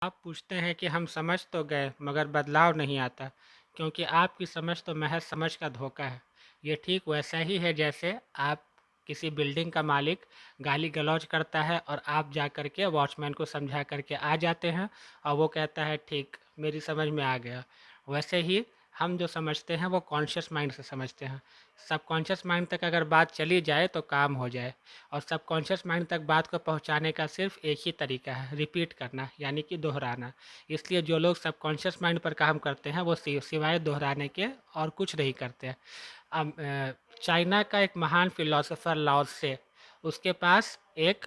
आप पूछते हैं कि हम समझ तो गए मगर बदलाव नहीं आता, क्योंकि आपकी समझ तो महज समझ का धोखा है। ये ठीक वैसा ही है जैसे आप किसी बिल्डिंग का मालिक गाली गलौज करता है और आप जा कर के वॉचमैन को समझा करके आ जाते हैं और वो कहता है ठीक, मेरी समझ में आ गया। वैसे ही हम जो समझते हैं वो कॉन्शियस माइंड से समझते हैं। सबकॉन्शियस माइंड तक अगर बात चली जाए तो काम हो जाए, और सबकॉन्शियस माइंड तक बात को पहुंचाने का सिर्फ एक ही तरीका है, रिपीट करना, यानी कि दोहराना। इसलिए जो लोग सबकॉन्शियस माइंड पर काम करते हैं वो सिवाय दोहराने के और कुछ नहीं करते हैं। अब चाइना का एक महान फिलोसोफर लाओ से, उसके पास एक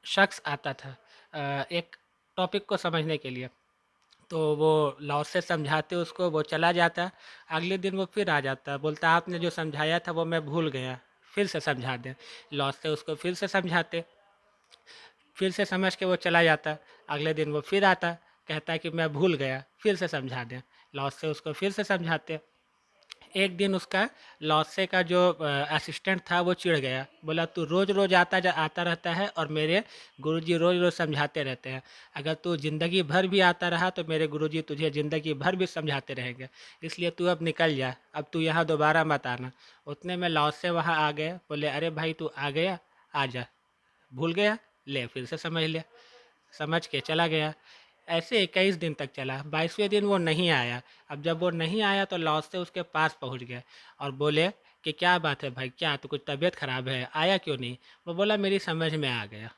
शख्स आता था एक टॉपिक को समझने के लिए। तो वो लाओ से समझाते उसको, वो चला जाता। अगले दिन वो फिर आ जाता, बोलता आपने जो समझाया था वो मैं भूल गया, फिर से समझा दें। लाओ से उसको फिर से समझाते, फिर से समझ के वो चला जाता। अगले दिन वो फिर आता, कहता है कि मैं भूल गया, फिर से समझा दें। लॉस से उसको फिर से समझाते। एक दिन उसका लॉसे का जो असिस्टेंट था वो चिढ़ गया, बोला तू रोज़ रोज़ आता रहता है और मेरे गुरुजी रोज़ रोज़ समझाते रहते हैं। अगर तू ज़िंदगी भर भी आता रहा तो मेरे गुरुजी तुझे ज़िंदगी भर भी समझाते रहेंगे। इसलिए तू अब निकल जा, अब तू यहाँ दोबारा मत आना। उतने में लॉसे वहाँ आ गए, बोले अरे भाई तू आ गया, आ जा। भूल गया, ले फिर से समझ ले। समझ के चला गया। ऐसे 21 दिन तक चला, 22वें दिन वो नहीं आया। अब जब वो नहीं आया तो लॉस से उसके पास पहुंच गए और बोले कि क्या बात है भाई, क्या तो कुछ तबीयत खराब है, आया क्यों नहीं? वो बोला मेरी समझ में आ गया।